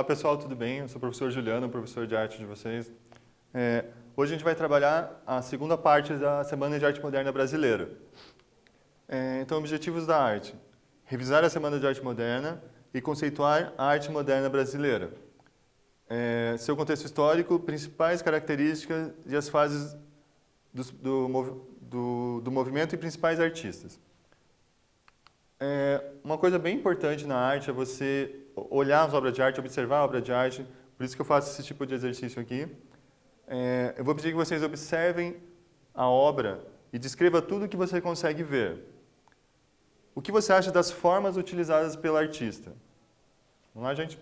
Olá pessoal, tudo bem? Eu sou o professor Juliano, professor de arte de vocês. Hoje a gente vai trabalhar a segunda parte da Semana de Arte Moderna Brasileira. Então, objetivos da arte. Revisar a Semana de Arte Moderna e conceituar a arte moderna brasileira. Seu contexto histórico, principais características e as fases do movimento e principais artistas. Uma coisa bem importante na arte é você olhar as obras de arte, observar a obra de arte, por isso que eu faço esse tipo de exercício aqui. Eu vou pedir que vocês observem a obra e descreva tudo o que você consegue ver. O que você acha das formas utilizadas pelo artista? Vamos lá, gente?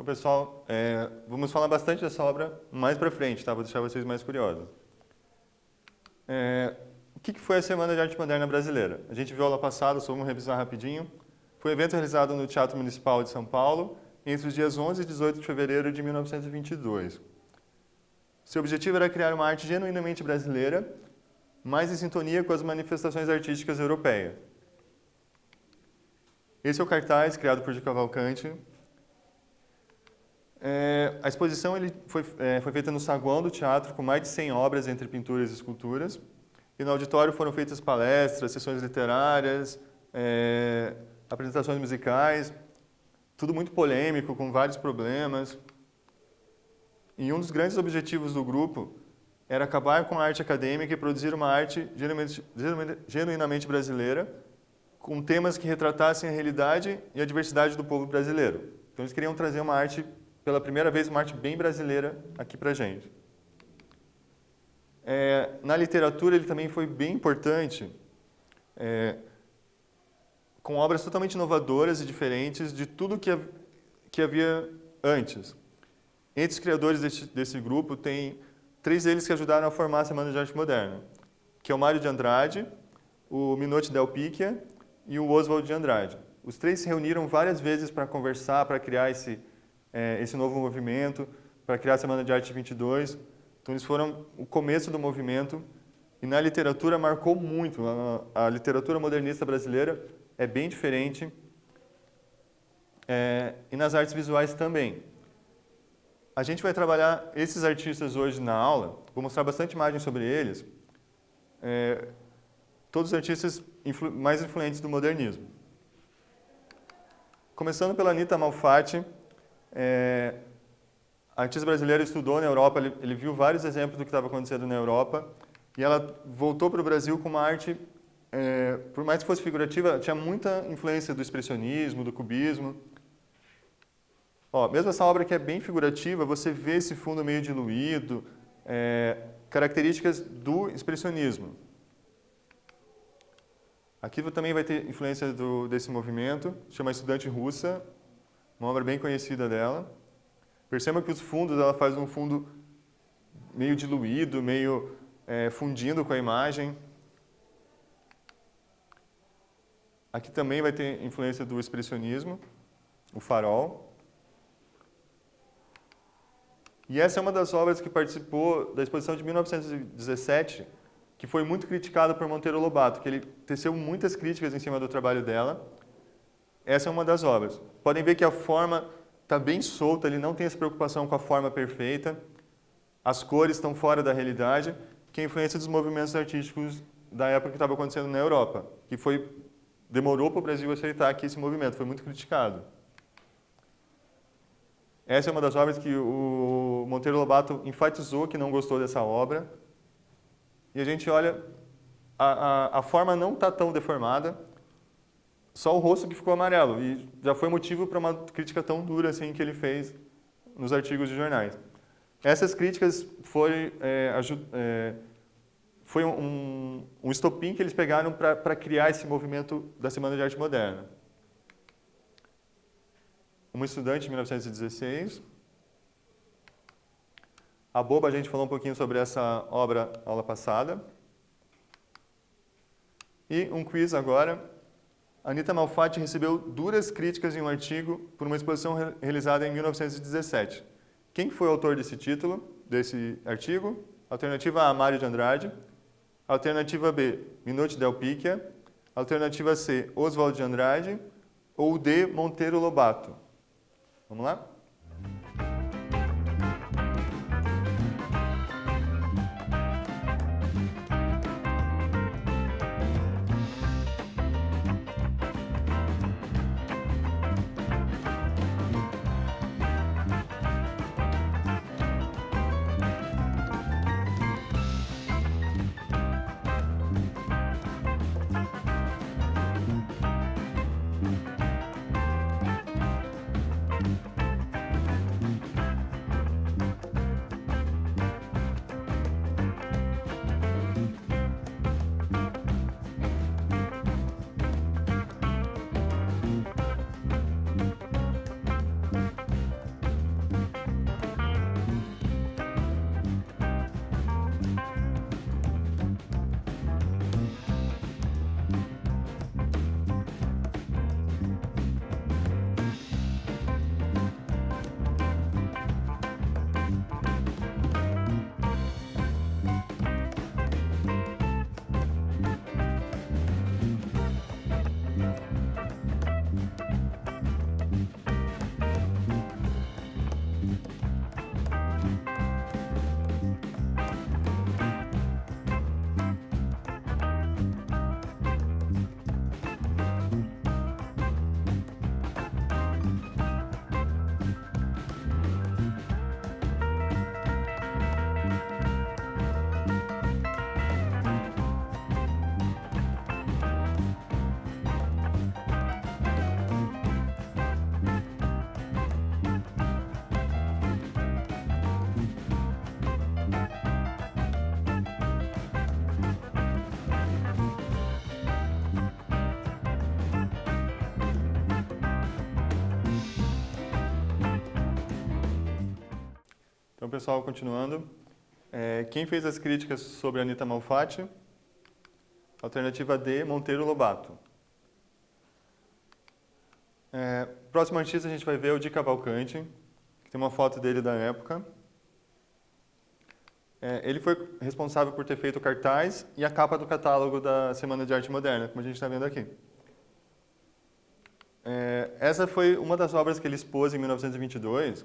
Então, pessoal, vamos falar bastante dessa obra mais para frente, tá? Vou deixar vocês mais curiosos. O que foi a Semana de Arte Moderna Brasileira? A gente viu aula passada, só vamos revisar rapidinho. Foi um evento realizado no Teatro Municipal de São Paulo entre os dias 11 e 18 de fevereiro de 1922. Seu objetivo era criar uma arte genuinamente brasileira, mais em sintonia com as manifestações artísticas europeias. Esse é o cartaz criado por Di Cavalcanti. A exposição foi feita no saguão do teatro, com mais de 100 obras entre pinturas e esculturas. E no auditório foram feitas palestras, sessões literárias, apresentações musicais, tudo muito polêmico, com vários problemas. E um dos grandes objetivos do grupo era acabar com a arte acadêmica e produzir uma arte genuinamente brasileira, com temas que retratassem a realidade e a diversidade do povo brasileiro. Então eles queriam trazer uma arte, pela primeira vez, uma arte bem brasileira aqui pra gente. Na literatura ele também foi bem importante, com obras totalmente inovadoras e diferentes de tudo que havia antes. Entre os criadores desse grupo, tem 3 deles que ajudaram a formar a Semana de Arte Moderna, que é o Mário de Andrade, o Minotti Del Picchia e o Oswald de Andrade. Os 3 se reuniram várias vezes para conversar, para criar esse novo movimento, para criar a Semana de Arte 22. Então, eles foram o começo do movimento e na literatura marcou muito. A literatura modernista brasileira é bem diferente e nas artes visuais também. A gente vai trabalhar esses artistas hoje na aula, vou mostrar bastante imagem sobre eles, todos os artistas mais influentes do modernismo. Começando pela Anita Malfatti, a artista brasileira estudou na Europa, ele viu vários exemplos do que estava acontecendo na Europa, e ela voltou para o Brasil com uma arte, por mais que fosse figurativa, tinha muita influência do expressionismo, do cubismo. Mesmo essa obra que é bem figurativa, você vê esse fundo meio diluído, características do expressionismo. Aqui também vai ter influência desse movimento, chama Estudante Russa, uma obra bem conhecida dela. Perceba que os fundos, ela faz um fundo meio diluído, meio fundindo com a imagem. Aqui também vai ter influência do expressionismo, o Farol. E essa é uma das obras que participou da exposição de 1917, que foi muito criticada por Monteiro Lobato, que ele teceu muitas críticas em cima do trabalho dela. Essa é uma das obras. Podem ver que a forma está bem solta, ele não tem essa preocupação com a forma perfeita, as cores estão fora da realidade, que é a influência dos movimentos artísticos da época que estava acontecendo na Europa, que demorou para o Brasil aceitar aqui esse movimento, foi muito criticado. Essa é uma das obras que o Monteiro Lobato enfatizou que não gostou dessa obra. E a gente olha, a forma não está tão deformada, só o rosto que ficou amarelo. E já foi motivo para uma crítica tão dura assim que ele fez nos artigos de jornais. Essas críticas foi um estopim que eles pegaram para criar esse movimento da Semana de Arte Moderna. Uma estudante, em 1916. A Boba, a gente falou um pouquinho sobre essa obra na aula passada. E um quiz agora. A Anita Malfatti recebeu duras críticas em um artigo por uma exposição realizada em 1917. Quem foi o autor desse título, desse artigo? Alternativa A, Mário de Andrade. Alternativa B, Minotti Del Picchia. Alternativa C, Oswald de Andrade. Ou D, Monteiro Lobato. Vamos lá? Então, pessoal, continuando. Quem fez as críticas sobre a Anita Malfatti? Alternativa D, Monteiro Lobato. Próximo artista a gente vai ver é o Di Cavalcanti, que tem uma foto dele da época. Ele foi responsável por ter feito o cartaz e a capa do catálogo da Semana de Arte Moderna, como a gente está vendo aqui. Essa foi uma das obras que ele expôs em 1922.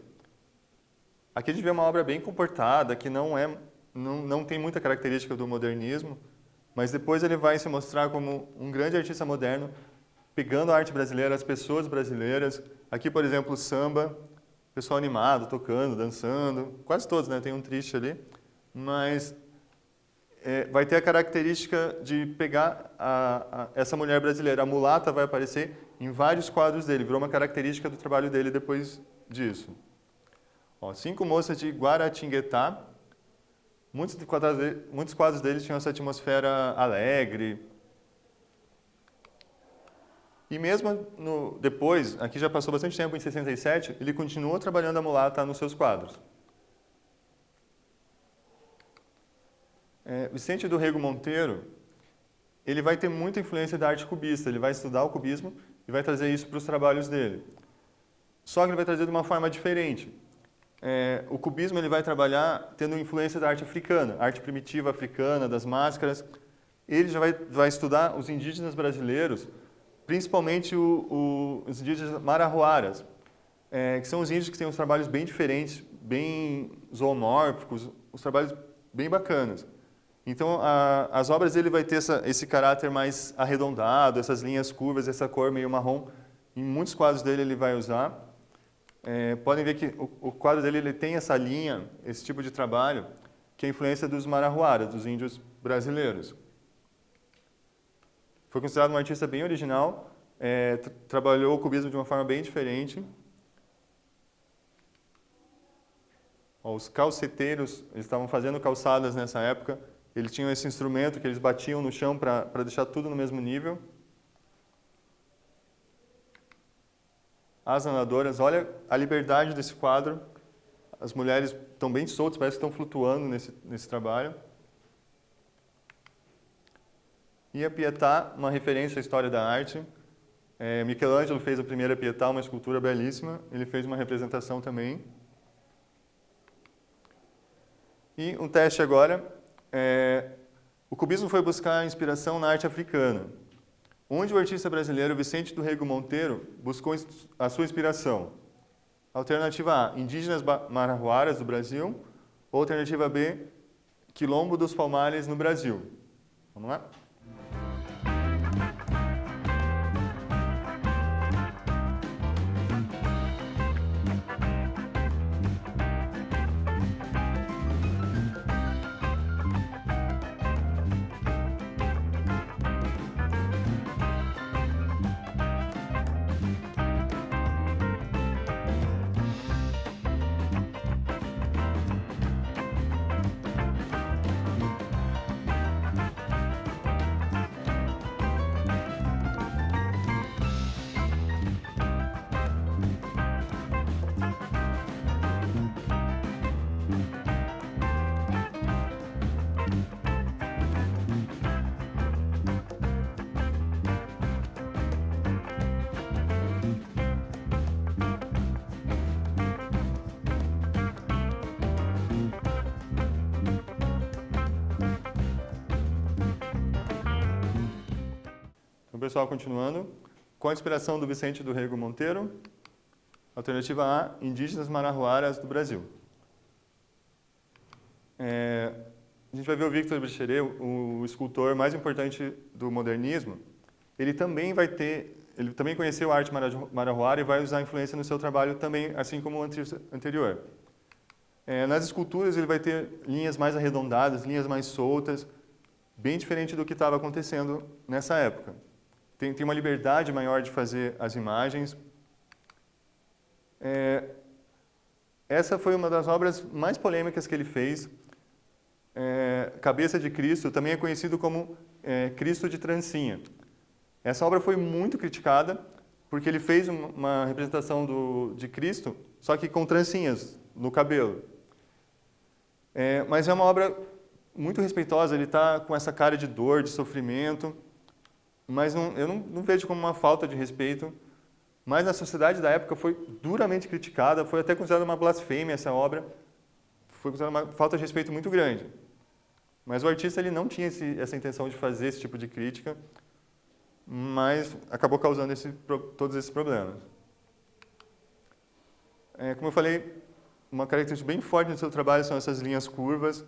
Aqui a gente vê uma obra bem comportada, que não tem muita característica do modernismo, mas depois ele vai se mostrar como um grande artista moderno, pegando a arte brasileira, as pessoas brasileiras. Aqui, por exemplo, o samba, pessoal animado, tocando, dançando, quase todos, né? Tem um triste ali, mas vai ter a característica de pegar essa mulher brasileira. A mulata vai aparecer em vários quadros dele, virou uma característica do trabalho dele depois disso. 5 moças de Guaratinguetá. Muitos quadros dele tinham essa atmosfera alegre. E mesmo depois, aqui já passou bastante tempo, em 67, ele continuou trabalhando a mulata nos seus quadros. Vicente do Rego Monteiro, ele vai ter muita influência da arte cubista, ele vai estudar o cubismo e vai trazer isso para os trabalhos dele. Só que ele vai trazer de uma forma diferente. O cubismo ele vai trabalhar tendo influência da arte africana, arte primitiva africana, das máscaras. Ele já vai estudar os indígenas brasileiros, principalmente os indígenas marahuaras, que são os índios que têm uns trabalhos bem diferentes, bem zoomórficos, os trabalhos bem bacanas. Então, as obras dele vai ter esse caráter mais arredondado, essas linhas curvas, essa cor meio marrom. Em muitos quadros dele ele vai usar. Podem ver que o quadro dele ele tem essa linha, esse tipo de trabalho, que é a influência dos marahuaras, dos índios brasileiros. Foi considerado um artista bem original, trabalhou o cubismo de uma forma bem diferente. Os calceteiros, eles estavam fazendo calçadas nessa época, eles tinham esse instrumento que eles batiam no chão para deixar tudo no mesmo nível. As nadadoras, olha a liberdade desse quadro. As mulheres estão bem soltas, parece que estão flutuando nesse trabalho. E a Pietà, uma referência à história da arte. Michelangelo fez a primeira Pietà, uma escultura belíssima. Ele fez uma representação também. E um teste agora. O cubismo foi buscar inspiração na arte africana, onde o artista brasileiro Vicente do Rego Monteiro buscou a sua inspiração. Alternativa A, indígenas marahuaras do Brasil. Ou alternativa B, Quilombo dos Palmares no Brasil. Vamos lá? Então, pessoal, continuando. Com a inspiração do Vicente do Rego Monteiro, alternativa A, indígenas marahuaras do Brasil. A gente vai ver o Victor Brecheret, o escultor mais importante do modernismo. Ele também conheceu a arte marahuara e vai usar a influência no seu trabalho também, assim como o anterior. Nas esculturas ele vai ter linhas mais arredondadas, linhas mais soltas, bem diferente do que estava acontecendo nessa época. Tem uma liberdade maior de fazer as imagens. Essa foi uma das obras mais polêmicas que ele fez. Cabeça de Cristo, também é conhecido como Cristo de trancinha. Essa obra foi muito criticada, porque ele fez uma representação de Cristo, só que com trancinhas no cabelo. Mas é uma obra muito respeitosa, ele está com essa cara de dor, de sofrimento, mas eu não vejo como uma falta de respeito. Mas na sociedade da época foi duramente criticada, foi até considerada uma blasfêmia essa obra, foi considerada uma falta de respeito muito grande. Mas o artista ele não tinha essa intenção de fazer esse tipo de crítica, mas acabou causando todos esses problemas. Como eu falei, uma característica bem forte no seu trabalho são essas linhas curvas.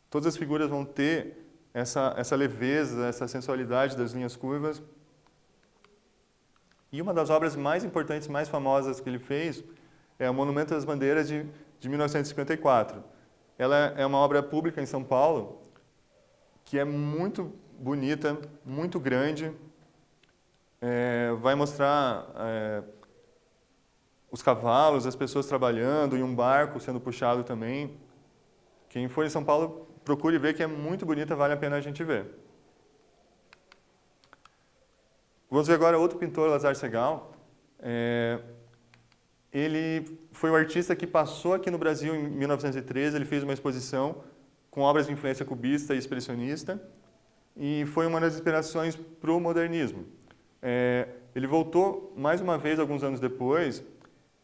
Todas as figuras vão ter essa leveza, essa sensualidade das linhas curvas. E uma das obras mais importantes, mais famosas que ele fez é o Monumento das Bandeiras de 1954. Ela é uma obra pública em São Paulo que é muito bonita, muito grande. Vai mostrar os cavalos, as pessoas trabalhando e um barco sendo puxado também. Quem for em São Paulo, procure ver que é muito bonita, vale a pena a gente ver. Vamos ver agora outro pintor, Lazar Segal. Ele foi o artista que passou aqui no Brasil em 1913, ele fez uma exposição com obras de influência cubista e expressionista, e foi uma das inspirações para o modernismo. Ele voltou mais uma vez, alguns anos depois,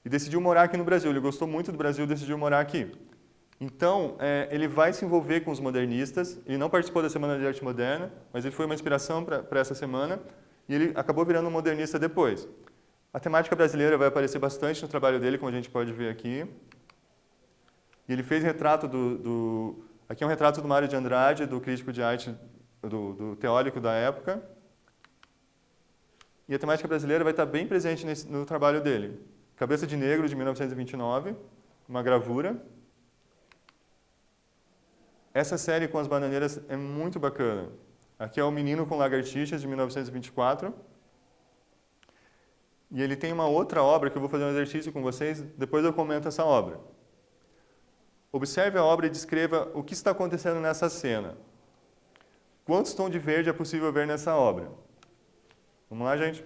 e decidiu morar aqui no Brasil. Ele gostou muito do Brasil e decidiu morar aqui. Então, ele vai se envolver com os modernistas. Ele não participou da Semana de Arte Moderna, mas ele foi uma inspiração para essa semana, e ele acabou virando um modernista depois. A temática brasileira vai aparecer bastante no trabalho dele, como a gente pode ver aqui. E ele fez retrato aqui é um retrato do Mário de Andrade, do crítico de arte, do teórico da época. E a temática brasileira vai estar bem presente no trabalho dele. Cabeça de Negro, de 1929, uma gravura. Essa série com as bananeiras é muito bacana. Aqui é o Menino com Lagartixas, de 1924. E ele tem uma outra obra que eu vou fazer um exercício com vocês, depois eu comento essa obra. Observe a obra e descreva o que está acontecendo nessa cena. Quantos tons de verde é possível ver nessa obra? Vamos lá, gente?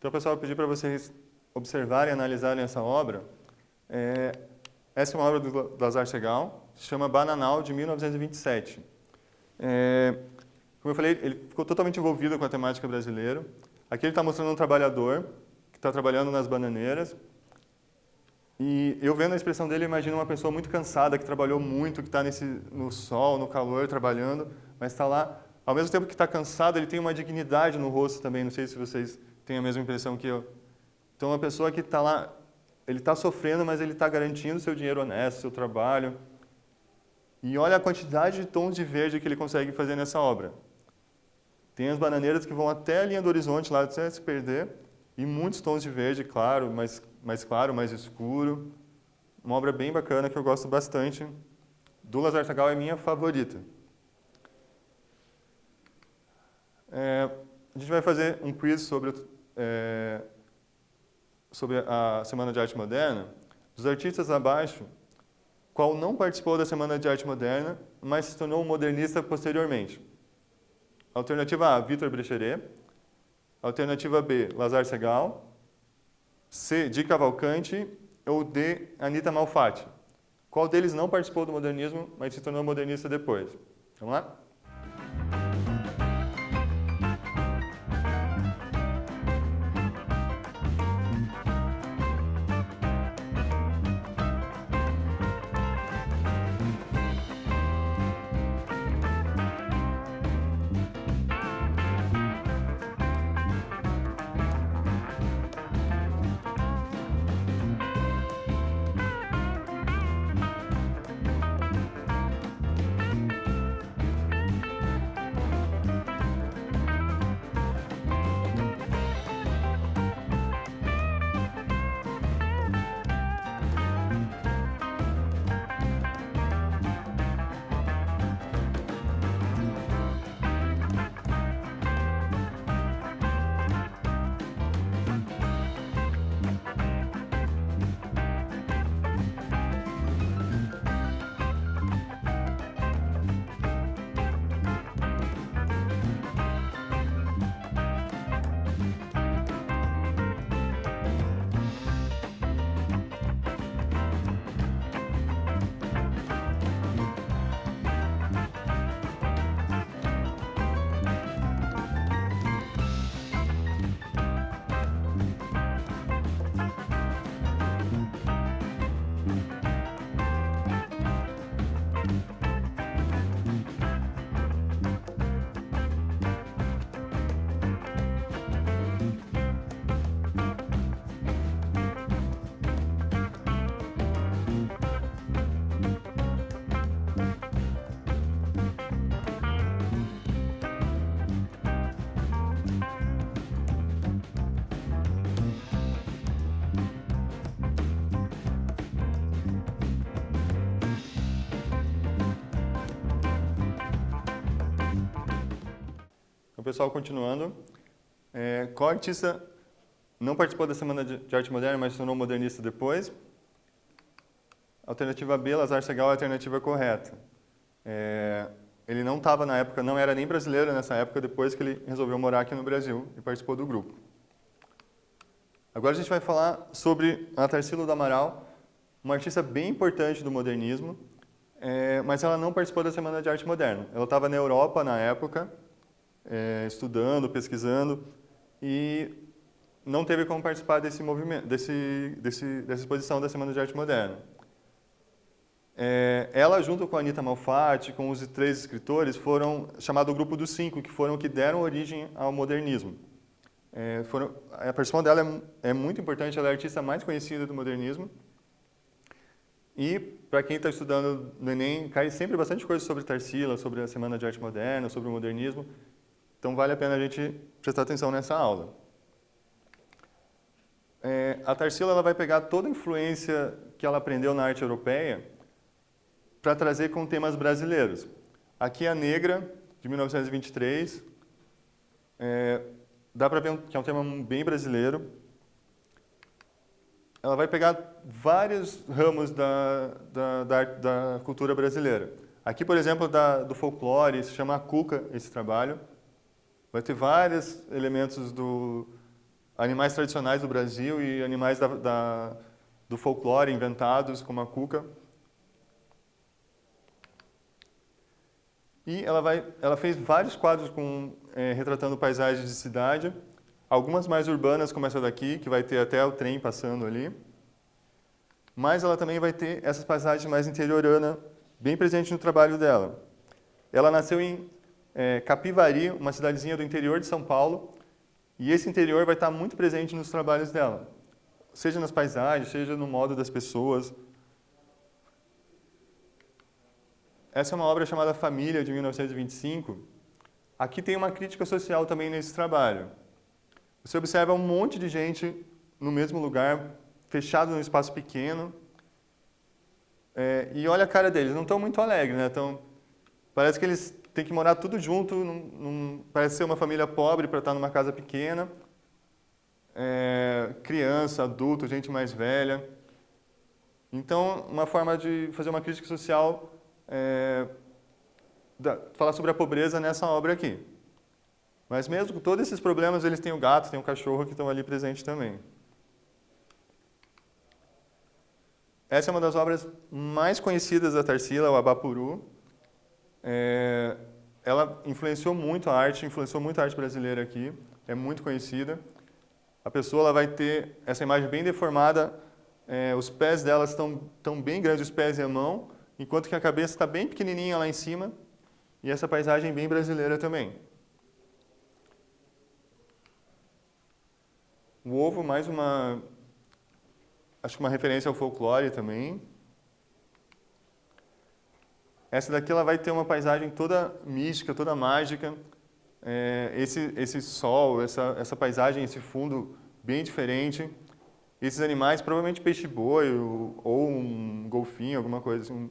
Então, pessoal, eu pedi para vocês observarem e analisarem essa obra. Essa é uma obra do Lazar Segal, se chama Bananal, de 1927. Como eu falei, ele ficou totalmente envolvido com a temática brasileira. Aqui ele está mostrando um trabalhador que está trabalhando nas bananeiras. E eu vendo a expressão dele, eu imagino uma pessoa muito cansada, que trabalhou muito, que está no sol, no calor, trabalhando, mas está lá. Ao mesmo tempo que está cansado, ele tem uma dignidade no rosto também. Não sei se vocês têm a mesma impressão que eu. Então, uma pessoa que está lá, ele está sofrendo, mas ele está garantindo seu dinheiro honesto, seu trabalho. E olha a quantidade de tons de verde que ele consegue fazer nessa obra. Tem as bananeiras que vão até a linha do horizonte, lá até se perder, e muitos tons de verde, claro, mais claro, mais escuro. Uma obra bem bacana que eu gosto bastante. Do Lazar Segal é minha favorita. A gente vai fazer um quiz sobre a Semana de Arte Moderna. Dos artistas abaixo, qual não participou da Semana de Arte Moderna, mas se tornou um modernista posteriormente? Alternativa A, Vitor Brecheret. Alternativa B, Lazar Segal. C, Di Cavalcanti. Ou D, Anita Malfatti. Qual deles não participou do modernismo, mas se tornou modernista depois? Vamos lá? pessoal continuando. Qual artista não participou da Semana de Arte Moderna, mas se tornou modernista depois? Alternativa B, Lazar Segal, a alternativa correta. Ele não estava na época, não era nem brasileiro nessa época, depois que ele resolveu morar aqui no Brasil e participou do grupo. Agora a gente vai falar sobre a Tarsila do Amaral, uma artista bem importante do modernismo, mas ela não participou da Semana de Arte Moderna. Ela estava na Europa na época, estudando, pesquisando, e não teve como participar desse movimento, dessa exposição da Semana de Arte Moderna. Ela, junto com a Anita Malfatti, com os 3 escritores, foram chamado o Grupo dos 5, que foram que deram origem ao modernismo. A participação dela é muito importante, ela é a artista mais conhecida do modernismo. E, para quem está estudando no Enem, cai sempre bastante coisa sobre Tarsila, sobre a Semana de Arte Moderna, sobre o modernismo. Então, vale a pena a gente prestar atenção nessa aula. A Tarsila ela vai pegar toda a influência que ela aprendeu na arte europeia para trazer com temas brasileiros. Aqui a Negra, de 1923, dá para ver que é um tema bem brasileiro. Ela vai pegar vários ramos da cultura brasileira. Aqui, por exemplo, do folclore, se chama Cuca esse trabalho. Vai ter vários elementos animais tradicionais do Brasil e animais do folclore inventados, como a cuca. E ela fez vários quadros retratando paisagens de cidade, algumas mais urbanas, como essa daqui, que vai ter até o trem passando ali. Mas ela também vai ter essas paisagens mais interioranas, bem presentes no trabalho dela. Ela nasceu em Capivari, uma cidadezinha do interior de São Paulo, e esse interior vai estar muito presente nos trabalhos dela, seja nas paisagens, seja no modo das pessoas. Essa é uma obra chamada Família, de 1925. Aqui tem uma crítica social também nesse trabalho. Você observa um monte de gente no mesmo lugar, fechado num espaço pequeno, e olha a cara deles, não estão muito alegres, né? Parece que eles têm que morar tudo junto, parece ser uma família pobre para estar numa casa pequena, criança, adulto, gente mais velha. Então, uma forma de fazer uma crítica social falar sobre a pobreza nessa obra aqui. Mas mesmo com todos esses problemas, eles têm o gato, têm o cachorro que estão ali presentes também. Essa é uma das obras mais conhecidas da Tarsila, o Abapuru. Ela influenciou muito a arte brasileira aqui, é muito conhecida. A pessoa ela vai ter essa imagem bem deformada, os pés dela estão bem grandes, os pés e a mão, enquanto que a cabeça está bem pequenininha lá em cima, e essa paisagem bem brasileira também. O ovo, acho que uma referência ao folclore também. Essa daqui ela vai ter uma paisagem toda mística, toda mágica. Esse sol, essa paisagem, esse fundo bem diferente. Esses animais, provavelmente peixe-boi ou um golfinho, alguma coisa assim,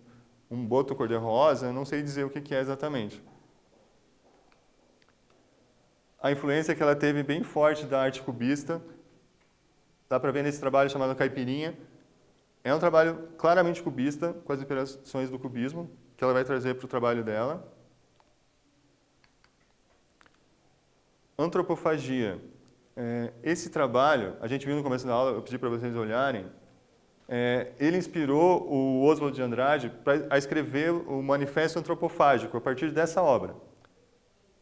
um boto cor-de-rosa, não sei dizer o que é exatamente. A influência que ela teve bem forte da arte cubista, dá para ver nesse trabalho chamado Caipirinha. É um trabalho claramente cubista, com as inspirações do cubismo, que ela vai trazer para o trabalho dela. Antropofagia. Esse trabalho, a gente viu no começo da aula, eu pedi para vocês olharem, ele inspirou o Oswald de Andrade a escrever o Manifesto Antropofágico, a partir dessa obra.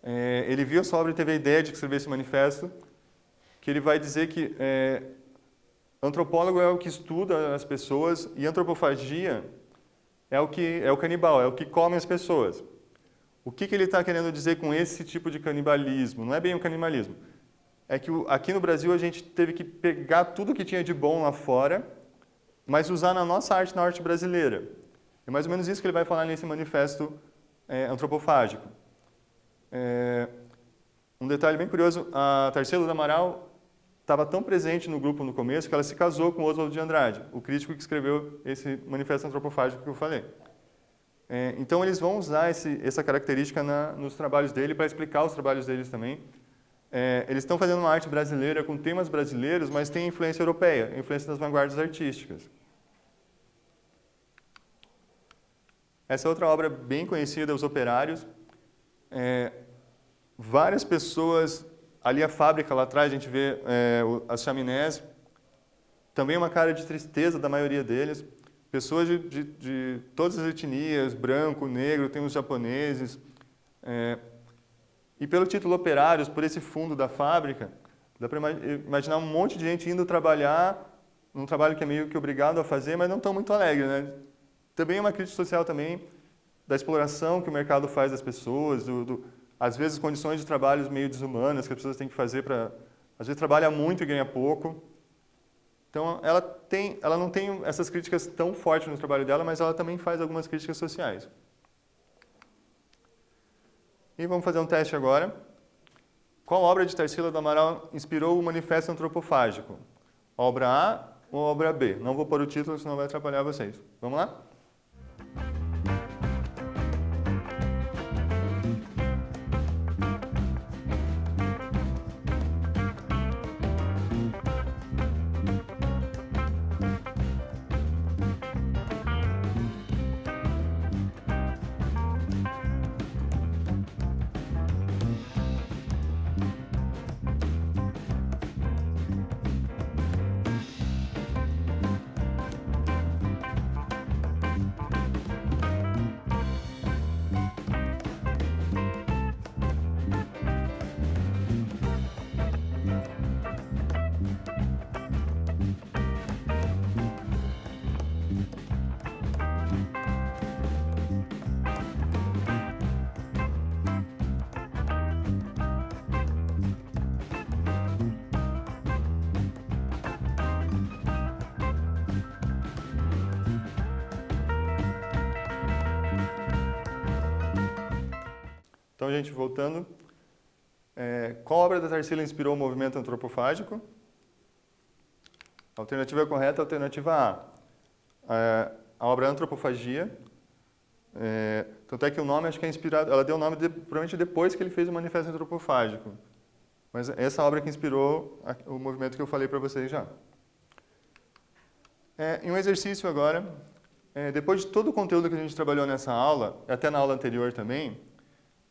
Ele viu essa obra e teve a ideia de escrever esse manifesto, que ele vai dizer que antropólogo é o que estuda as pessoas e antropofagia é o canibal, é o que come as pessoas. O que ele está querendo dizer com esse tipo de canibalismo? Não é bem o canibalismo. É que aqui no Brasil a gente teve que pegar tudo que tinha de bom lá fora, mas usar na nossa arte, na arte brasileira. É mais ou menos isso que ele vai falar nesse manifesto antropofágico. Um detalhe bem curioso, a Tarsila do Amaral estava tão presente no grupo no começo que ela se casou com Oswald de Andrade, o crítico que escreveu esse manifesto antropofágico que eu falei. Então, eles vão usar essa característica nos trabalhos dele para explicar os trabalhos deles também. Eles estão fazendo uma arte brasileira com temas brasileiros, mas tem influência europeia, influência das vanguardas artísticas. Essa outra obra bem conhecida, Os Operários. Várias pessoas, ali a fábrica lá atrás, a gente vê as chaminés, também uma cara de tristeza da maioria deles. Pessoas de todas as etnias, branco, negro, tem os japoneses. E pelo título Operários, por esse fundo da fábrica, dá para imaginar um monte de gente indo trabalhar, num trabalho que é meio que obrigado a fazer, mas não tão muito alegre, né? Também é uma crítica social também da exploração que o mercado faz das pessoas, às vezes condições de trabalho meio desumanas que as pessoas têm que fazer para... Às vezes trabalha muito e ganha pouco. Então, ela não tem essas críticas tão fortes no trabalho dela, mas ela também faz algumas críticas sociais. E vamos fazer um teste agora. Qual obra de Tarsila do Amaral inspirou o Manifesto Antropofágico? Obra A ou obra B? Não vou pôr o título, senão vai atrapalhar vocês. Vamos lá? Então, gente, voltando. Qual obra da Tarsila inspirou o movimento antropofágico? Alternativa correta, alternativa A. A obra Antropofagia. Tanto é que o nome, acho que é inspirado... Ela deu o nome provavelmente depois que ele fez o Manifesto Antropofágico. Mas essa obra que inspirou o movimento que eu falei para vocês já. Em um exercício agora, depois de todo o conteúdo que a gente trabalhou nessa aula, até na aula anterior também,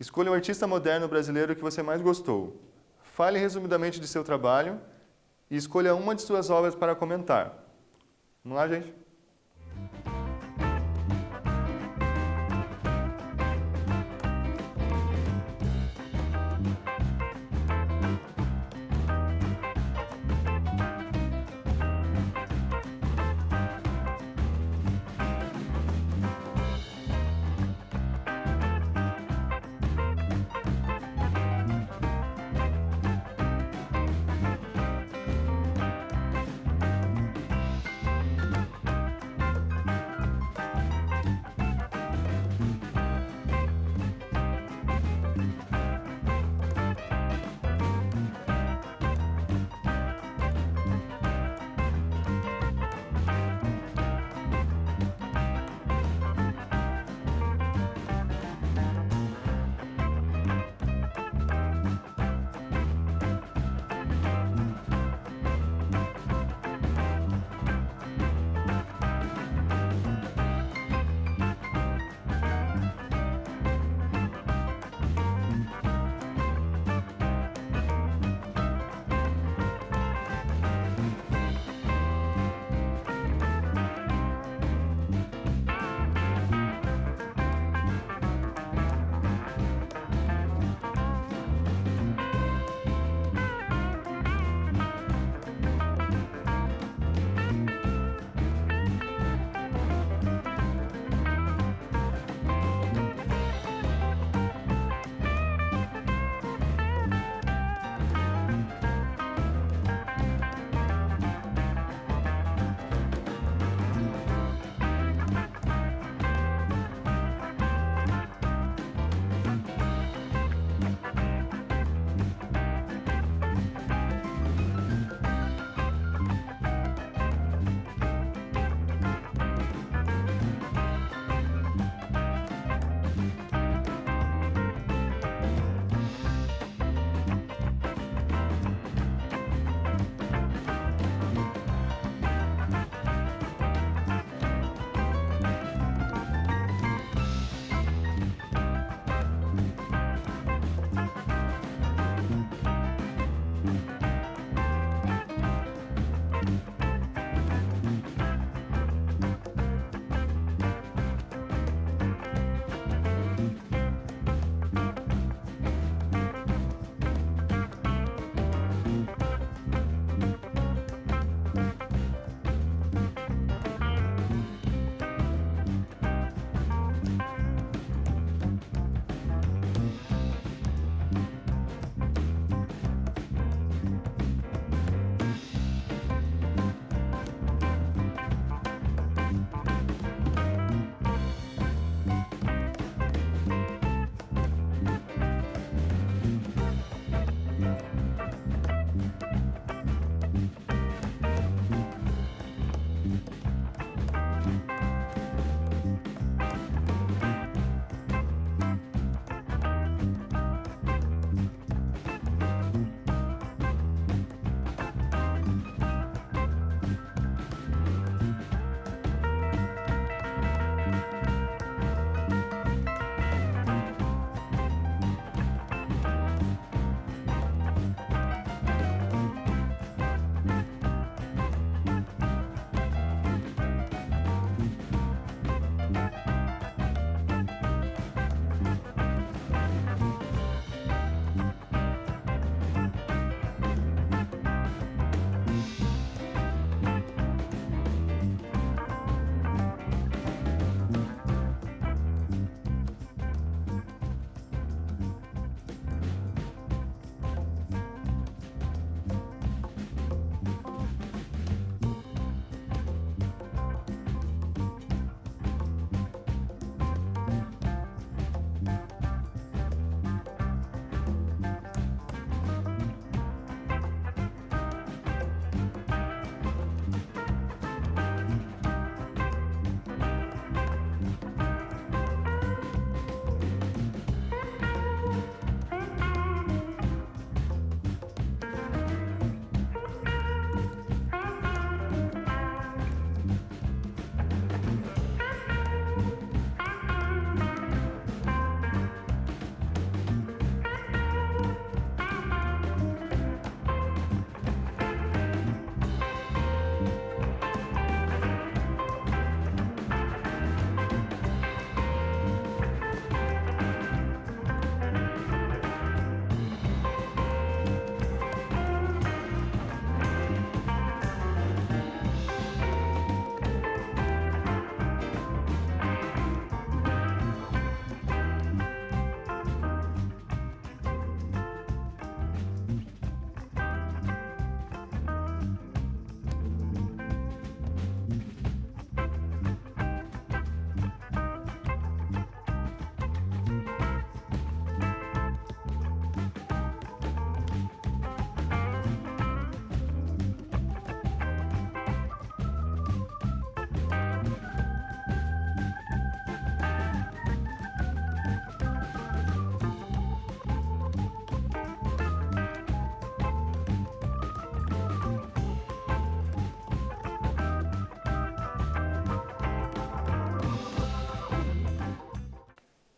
escolha um artista moderno brasileiro que você mais gostou. Fale resumidamente de seu trabalho e escolha uma de suas obras para comentar. Vamos lá, gente?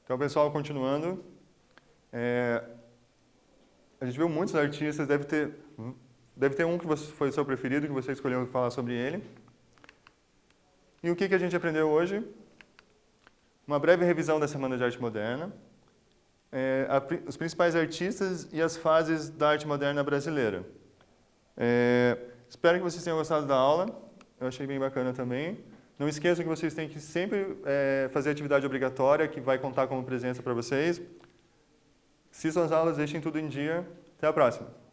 Então, pessoal, continuando. A gente viu muitos artistas, deve ter um que foi o seu preferido, que você escolheu falar sobre ele. E o que a gente aprendeu hoje? Uma breve revisão da Semana de Arte Moderna, os principais artistas e as fases da arte moderna brasileira. Espero que vocês tenham gostado da aula, eu achei bem bacana também. Não esqueçam que vocês têm que sempre fazer atividade obrigatória, que vai contar como presença para vocês. Assistam as aulas, deixem tudo em dia. Até a próxima!